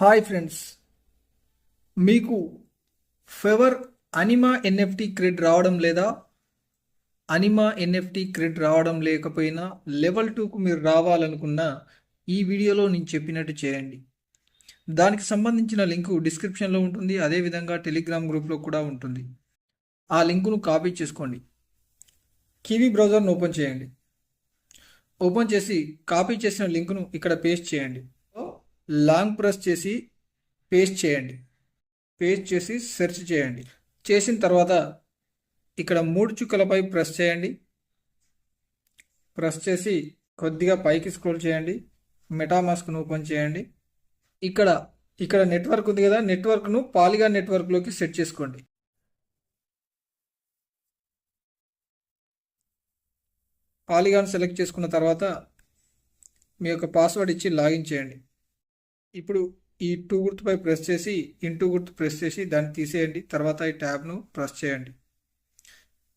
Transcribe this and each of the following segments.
Hi friends, మీకు fever Anima NFT credit రావడం లేదా? అనిమా ఎన్ఎఫ్టీ క్రెడిట్ రావడం లేకపోయినా లెవెల్ 2కు మీరు రావాలనుకున్నా ఈ వీడియోలో నేను చెప్పినట్టు చేయండి. దానికి సంబంధించిన లింకు డిస్క్రిప్షన్లో ఉంటుంది. అదేవిధంగా టెలిగ్రామ్ గ్రూప్లో కూడా ఉంటుంది. ఆ లింకును కాపీ చేసుకోండి. కివీ బ్రౌజర్ను ఓపెన్ చేయండి. ఓపెన్ చేసి కాపీ చేసిన లింకును ఇక్కడ పేస్ట్ చేయండి. లాంగ్ ప్రెస్ చేసి పేస్ట్ చేయండి. పేస్ట్ చేసి సెర్చ్ చేయండి. చేసిన తర్వాత ఇక్కడ 3 చుక్కలపై ప్రెస్ చేయండి. ప్రెస్ చేసి కొద్దిగా పైకి స్క్రోల్ చేయండి. మెటామాస్క్ను ఓపెన్ చేయండి. ఇక్కడ ఇక్కడ నెట్వర్క్ ఉంది కదా, నెట్వర్క్ను పాలిగాన్ నెట్వర్క్లోకి సెట్ చేసుకోండి. పాలిగాన్ సెలెక్ట్ చేసుకున్న తర్వాత మీ యొక్క పాస్వర్డ్ ఇచ్చి లాగిన్ చేయండి. ఇప్పుడు ఈ 2 గుర్తుపై ప్రెస్ చేసి ఇంటూ గుర్తు ప్రెస్ చేసి దాన్ని తీసేయండి. తర్వాత ఈ ట్యాబ్ను ప్రెస్ చేయండి.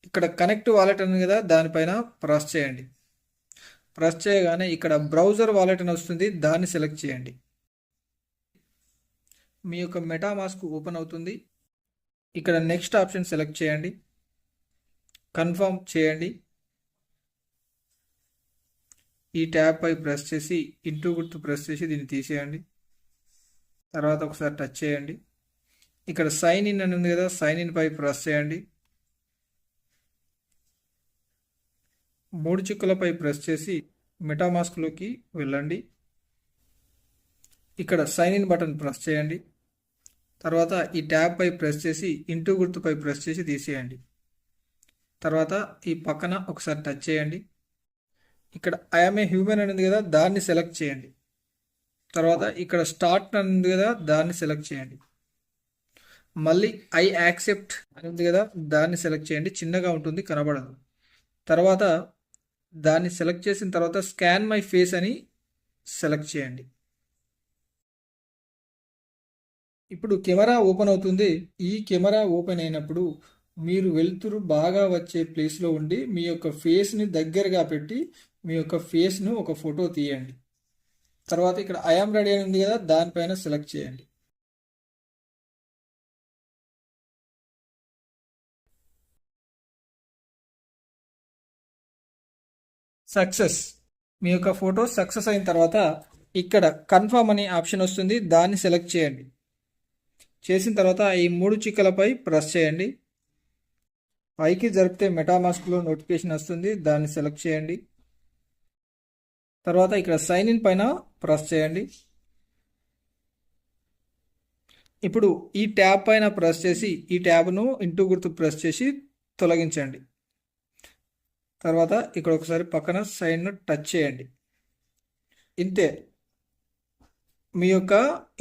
ఇక్కడ కనెక్ట్ వాలెట్ అని కదా, దానిపైన ప్రెస్ చేయండి. ప్రెస్ చేయగానే ఇక్కడ బ్రౌజర్ వాలెట్ అని వస్తుంది, దాన్ని సెలెక్ట్ చేయండి. మీ యొక్క మెటామాస్క్ ఓపెన్ అవుతుంది. ఇక్కడ నెక్స్ట్ ఆప్షన్ సెలెక్ట్ చేయండి. కన్ఫర్మ్ చేయండి. ఈ ట్యాబ్ పై ప్రెస్ చేసి ఇంటూ గుర్తు ప్రెస్ చేసి దీన్ని తీసేయండి. తర్వాత ఒకసారి టచ్ చేయండి. ఇక్కడ సైన్ ఇన్ అని ఉంది కదా, సైన్ ఇన్ పై ప్రెస్ చేయండి. 3 చుక్కలపై ప్రెస్ చేసి మెటామాస్క్లోకి వెళ్ళండి. ఇక్కడ సైన్ ఇన్ బటన్ ప్రెస్ చేయండి. తర్వాత ఈ ట్యాబ్ పై ప్రెస్ చేసి ఇంటూ గుర్తుపై ప్రెస్ చేసి తీసేయండి. తర్వాత ఈ పక్కన ఒకసారి టచ్ చేయండి. ఇక్కడ ఐఎమ్ ఏ హ్యూమన్ అని ఉంది కదా, దాన్ని సెలెక్ట్ చేయండి. తర్వాత ఇక్కడ స్టార్ట్ అని ఉంది కదా, దాన్ని సెలెక్ట్ చేయండి. మళ్ళీ ఐ యాక్సెప్ట్ అని ఉంది కదా, దాన్ని సెలెక్ట్ చేయండి. చిన్నగా ఉంటుంది, కనబడదు. తర్వాత దాన్ని సెలెక్ట్ చేసిన తర్వాత స్కాన్ మై ఫేస్ అని సెలెక్ట్ చేయండి. ఇప్పుడు కెమెరా ఓపెన్ అవుతుంది. ఈ కెమెరా ఓపెన్ అయినప్పుడు మీరు వెలుతురు బాగా వచ్చే ప్లేస్లో ఉండి మీ యొక్క ఫేస్ని దగ్గరగా పెట్టి మీ యొక్క ఫేస్ను ఒక ఫోటో తీయండి. తర్వాత ఇక్కడ ఐఆమ్ రెడీ అని ఉంది కదా, దానిపైన సెలెక్ట్ చేయండి. సక్సెస్. మీ యొక్క ఫోటో సక్సెస్ అయిన తర్వాత ఇక్కడ కన్ఫర్మ్ అనే ఆప్షన్ వస్తుంది, దాన్ని సెలెక్ట్ చేయండి. చేసిన తర్వాత ఈ 3 చుక్కలపై ప్రెస్ చేయండి. పైకి జరిపితే మెటామాస్క్లో నోటిఫికేషన్ వస్తుంది, దాన్ని సెలెక్ట్ చేయండి. తర్వాత ఇక్కడ సైన్ ఇన్ పైన ప్రెస్ చేయండి. ఇప్పుడు ఈ ట్యాబ్ పైన ప్రెస్ చేసి ఈ ట్యాబ్ను ఇంటూ గుర్తు ప్రెస్ చేసి తొలగించండి. తర్వాత ఇక్కడ ఒకసారి పక్కన సైన్ను టచ్ చేయండి. ఇంతే, మీ యొక్క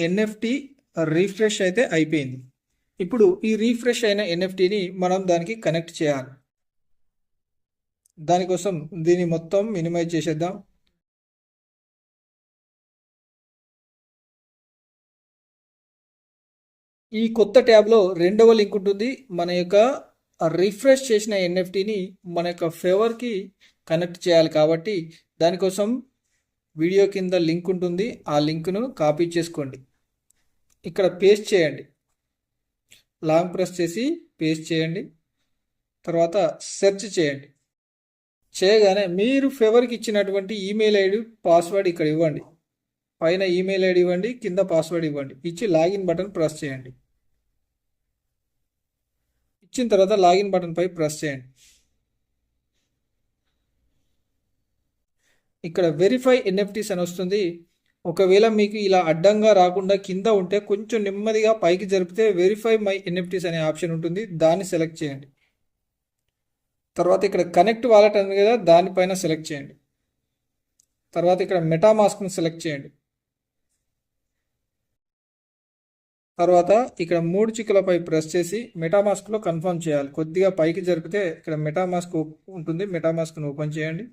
ఎన్ఎఫ్టీ రీఫ్రెష్ అయితే అయిపోయింది. ఇప్పుడు ఈ రీఫ్రెష్ అయిన ఎన్ఎఫ్టీని మనం దానికి కనెక్ట్ చేయాలి. దానికోసం దీన్ని మొత్తం మినిమైజ్ చేసేద్దాం. ఈ కొత్త ట్యాబ్లో 2వ లింక్ ఉంటుంది. మన యొక్క రిఫ్రెష్ చేసిన ఎన్ఎఫ్టీని మన యొక్క ఫేవర్కి కనెక్ట్ చేయాలి కాబట్టి దానికోసం వీడియో కింద లింక్ ఉంటుంది, ఆ లింక్ను కాపీ చేసుకోండి. ఇక్కడ పేస్ట్ చేయండి. లాంగ్ ప్రెస్ చేసి పేస్ట్ చేయండి. తర్వాత సెర్చ్ చేయండి. చేయగానే మీరు ఫేవర్కి ఇచ్చినటువంటి ఈమెయిల్ ఐడి పాస్వర్డ్ ఇక్కడ ఇవ్వండి. పైన ఈమెయిల్ ఐడి ఇవ్వండి, కింద పాస్వర్డ్ ఇవ్వండి. ఇచ్చి లాగిన్ బటన్ ప్రెస్ చేయండి. ఇచ్చిన తర్వాత లాగిన్ బటన్ పై ప్రెస్ చేయండి. ఇక్కడ వెరిఫై ఎన్ఎఫ్టీస్ అని వస్తుంది. ఒకవేళ మీకు ఇలా అడ్డంగా రాకుండా కింద ఉంటే కొంచెం నెమ్మదిగా పైకి జరిపితే వెరిఫై మై ఎన్ఎఫ్టీస్ అనే ఆప్షన్ ఉంటుంది, దాన్ని సెలెక్ట్ చేయండి. తర్వాత ఇక్కడ కనెక్ట్ వాలెట్ ఉంది కదా, దానిపైన సెలెక్ట్ చేయండి. తర్వాత ఇక్కడ మెటామాస్క్ను సెలెక్ట్ చేయండి. తర్వాత ఇక్కడ 3 చుక్కలపై ప్రెస్ చేసి మెటామాస్క్లో కన్ఫర్మ్ చేయాలి. కొద్దిగా పైకి జరిపితే ఇక్కడ మెటామాస్క్ ఉంటుంది, మెటామాస్క్ను ఓపెన్ చేయండి.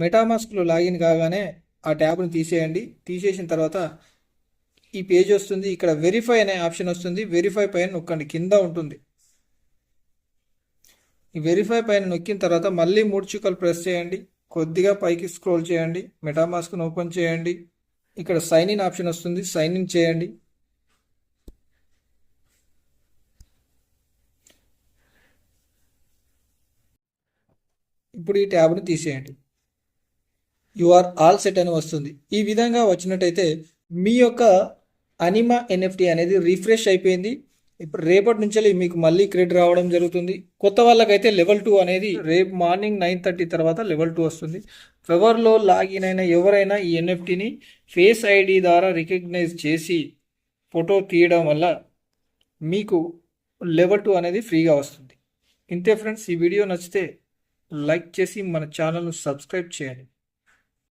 మెటామాస్క్లో లాగిన్ కాగానే ఆ ట్యాబ్ను తీసేయండి. తీసేసిన తర్వాత ఈ పేజ్ వస్తుంది. ఇక్కడ వెరిఫై అనే ఆప్షన్ వస్తుంది, వెరిఫై పైన నొక్కండి, కింద ఉంటుంది. ఈ వెరిఫై పైన నొక్కిన తర్వాత మళ్ళీ 3 చుక్కలు ప్రెస్ చేయండి. కొద్దిగా పైకి స్క్రోల్ చేయండి. మెటామాస్క్ను ఓపెన్ చేయండి. ఇక్కడ సైన్ ఇన్ ఆప్షన్ వస్తుంది, సైన్ ఇన్ చేయండి. ఇప్పుడు ఈ ట్యాబ్ను తీసేయండి. యు ఆర్ ఆల్ సెట్ అని వస్తుంది. ఈ విధంగా వచ్చినట్టయితే మీ యొక్క అనిమా ఎన్ఎఫ్టీ అనేది రిఫ్రెష్ అయిపోయింది. ఇప్పుడు రేపటి నుంచి మీకు మళ్ళీ క్రెడిట్ రావడం జరుగుతుంది. కొత్త వాళ్ళకైతే లెవెల్ 2 అనేది రేపు మార్నింగ్ 9:30 తర్వాత లెవెల్ 2 వస్తుంది. ఫెవర్లో లాగిన్ అయిన ఎవరైనా ఈ ఎన్ఎఫ్టీని ఫేస్ ఐడి ద్వారా రికగ్నైజ్ చేసి ఫోటో తీయడం వల్ల మీకు లెవెల్ 2 అనేది ఫ్రీగా వస్తుంది. ఇంతే ఫ్రెండ్స్, ఈ వీడియో నచ్చితే లైక్ చేసి మన ఛానల్ను సబ్స్క్రైబ్ చేయండి.